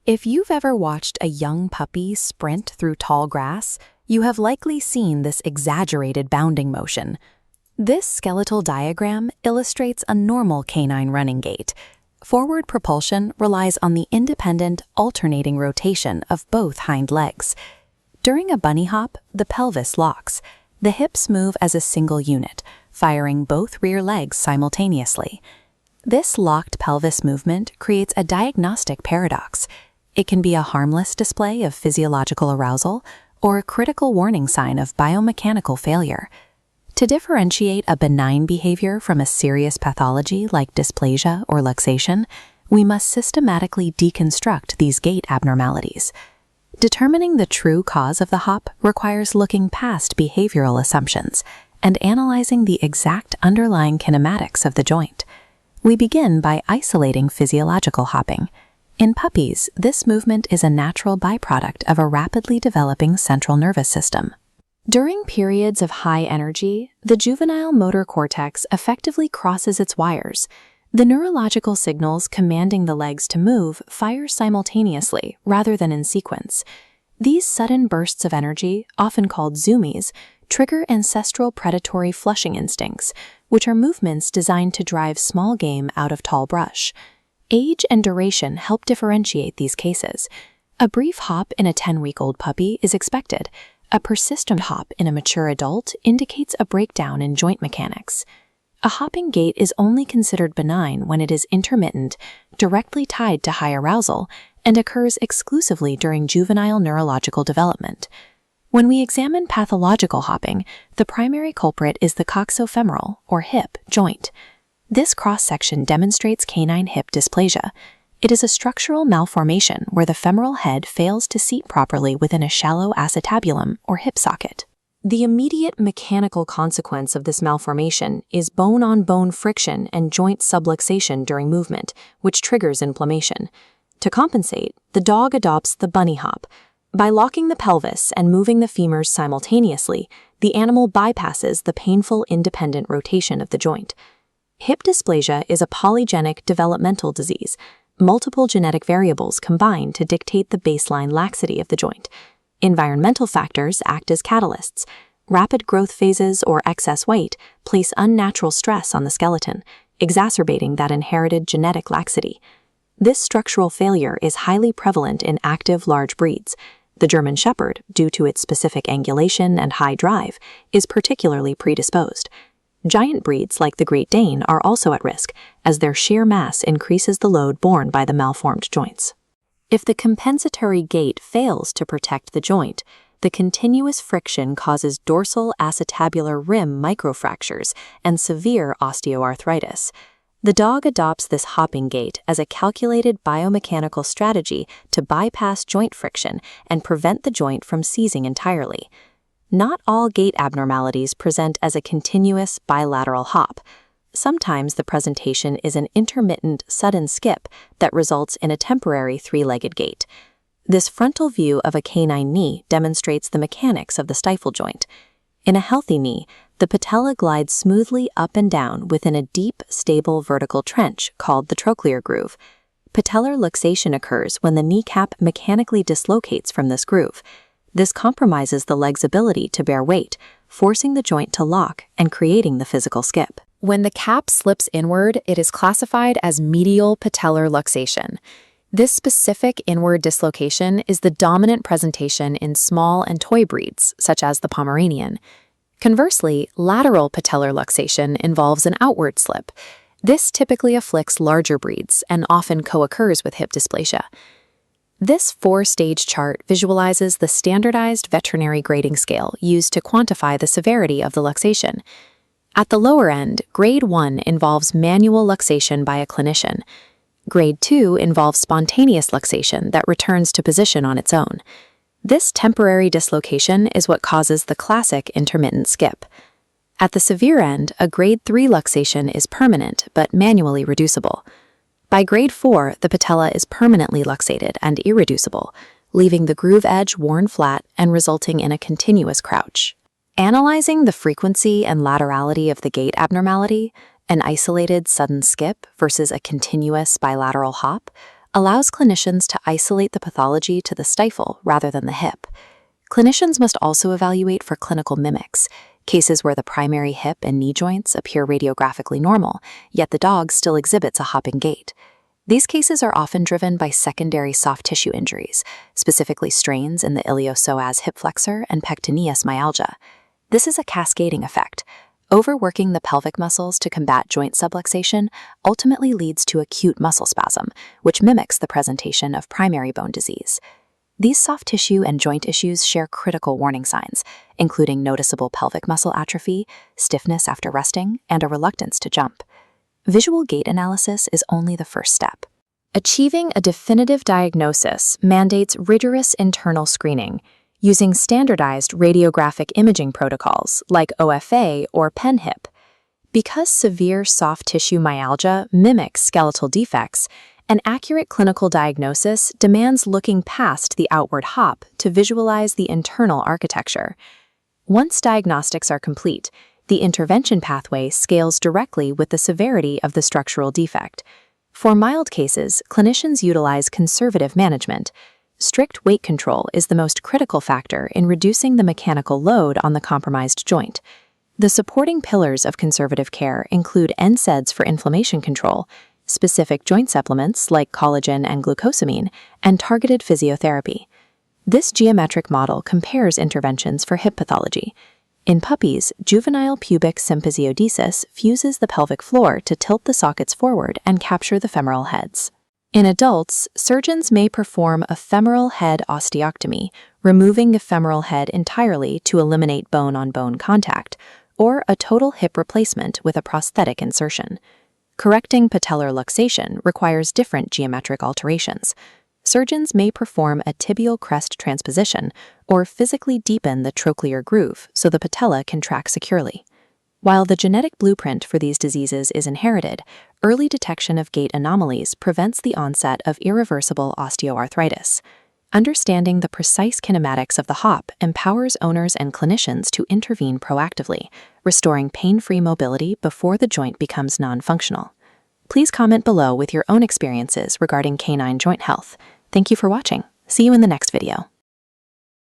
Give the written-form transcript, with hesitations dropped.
If you've ever watched a young puppy sprint through tall grass, you have likely seen this exaggerated bounding motion. This skeletal diagram illustrates a normal canine running gait. Forward propulsion relies on the independent, alternating rotation of both hind legs. During a bunny hop, the pelvis locks. The hips move as a single unit, firing both rear legs simultaneously. This locked pelvis movement creates a diagnostic paradox. It can be a harmless display of physiological arousal or a critical warning sign of biomechanical failure. To differentiate a benign behavior from a serious pathology like dysplasia or luxation, we must systematically deconstruct these gait abnormalities. Determining the true cause of the hop requires looking past behavioral assumptions and analyzing the exact underlying kinematics of the joint. We begin by isolating physiological hopping. In puppies, this movement is a natural byproduct of a rapidly developing central nervous system. During periods of high energy, the juvenile motor cortex effectively crosses its wires. The neurological signals commanding the legs to move fire simultaneously rather than in sequence. These sudden bursts of energy, often called zoomies, trigger ancestral predatory flushing instincts, which are movements designed to drive small game out of tall brush. Age and duration help differentiate these cases. A brief hop in a 10-week-old puppy is expected. A persistent hop in a mature adult indicates a breakdown in joint mechanics. A hopping gait is only considered benign when it is intermittent, directly tied to high arousal, and occurs exclusively during juvenile neurological development. When we examine pathological hopping, the primary culprit is the coxofemoral, or hip, joint. This cross-section demonstrates canine hip dysplasia. It is a structural malformation where the femoral head fails to seat properly within a shallow acetabulum or hip socket. The immediate mechanical consequence of this malformation is bone-on-bone friction and joint subluxation during movement, which triggers inflammation. To compensate, the dog adopts the bunny hop. By locking the pelvis and moving the femurs simultaneously, the animal bypasses the painful independent rotation of the joint. Hip dysplasia is a polygenic developmental disease. Multiple genetic variables combine to dictate the baseline laxity of the joint. Environmental factors act as catalysts. Rapid growth phases or excess weight place unnatural stress on the skeleton, exacerbating that inherited genetic laxity. This structural failure is highly prevalent in active large breeds. The German Shepherd, due to its specific angulation and high drive, is particularly predisposed. Giant breeds like the Great Dane are also at risk, as their sheer mass increases the load borne by the malformed joints. If the compensatory gait fails to protect the joint, the continuous friction causes dorsal acetabular rim microfractures and severe osteoarthritis. The dog adopts this hopping gait as a calculated biomechanical strategy to bypass joint friction and prevent the joint from seizing entirely. Not all gait abnormalities present as a continuous bilateral hop. Sometimes the presentation is an intermittent sudden skip that results in a temporary three-legged gait. This frontal view of a canine knee demonstrates the mechanics of the stifle joint. In a healthy knee, the patella glides smoothly up and down within a deep, stable vertical trench called the trochlear groove. Patellar luxation occurs when the kneecap mechanically dislocates from this groove. This compromises the leg's ability to bear weight, forcing the joint to lock and creating the physical skip. When the cap slips inward, it is classified as medial patellar luxation. This specific inward dislocation is the dominant presentation in small and toy breeds, such as the Pomeranian. Conversely, lateral patellar luxation involves an outward slip. This typically afflicts larger breeds and often co-occurs with hip dysplasia. This 4-stage chart visualizes the standardized veterinary grading scale used to quantify the severity of the luxation. At the lower end, Grade 1 involves manual luxation by a clinician. Grade 2 involves spontaneous luxation that returns to position on its own. This temporary dislocation is what causes the classic intermittent skip. At the severe end, a Grade 3 luxation is permanent but manually reducible. By Grade 4, the patella is permanently luxated and irreducible, leaving the groove edge worn flat and resulting in a continuous crouch. Analyzing the frequency and laterality of the gait abnormality, an isolated sudden skip versus a continuous bilateral hop, allows clinicians to isolate the pathology to the stifle rather than the hip. Clinicians must also evaluate for clinical mimics, cases where the primary hip and knee joints appear radiographically normal, yet the dog still exhibits a hopping gait. These cases are often driven by secondary soft tissue injuries, specifically strains in the iliopsoas hip flexor and pectineus myalgia. This is a cascading effect. Overworking the pelvic muscles to combat joint subluxation ultimately leads to acute muscle spasm, which mimics the presentation of primary bone disease. These soft tissue and joint issues share critical warning signs, including noticeable pelvic muscle atrophy, stiffness after resting, and a reluctance to jump. Visual gait analysis is only the first step. Achieving a definitive diagnosis mandates rigorous internal screening, using standardized radiographic imaging protocols like OFA or PenHip. Because severe soft tissue myalgia mimics skeletal defects, an accurate clinical diagnosis demands looking past the outward hop to visualize the internal architecture. Once diagnostics are complete, the intervention pathway scales directly with the severity of the structural defect. For mild cases, clinicians utilize conservative management. Strict weight control is the most critical factor in reducing the mechanical load on the compromised joint. The supporting pillars of conservative care include NSAIDs for inflammation control, specific joint supplements like collagen and glucosamine, and targeted physiotherapy. This geometric model compares interventions for hip pathology. In puppies, juvenile pubic symphysiodesis fuses the pelvic floor to tilt the sockets forward and capture the femoral heads. In adults, surgeons may perform a femoral head osteotomy, removing the femoral head entirely to eliminate bone-on-bone contact, or a total hip replacement with a prosthetic insertion. Correcting patellar luxation requires different geometric alterations. Surgeons may perform a tibial crest transposition or physically deepen the trochlear groove so the patella can track securely. While the genetic blueprint for these diseases is inherited, early detection of gait anomalies prevents the onset of irreversible osteoarthritis. Understanding the precise kinematics of the hop empowers owners and clinicians to intervene proactively, restoring pain-free mobility before the joint becomes non-functional. Please comment below with your own experiences regarding canine joint health. Thank you for watching. See you in the next video.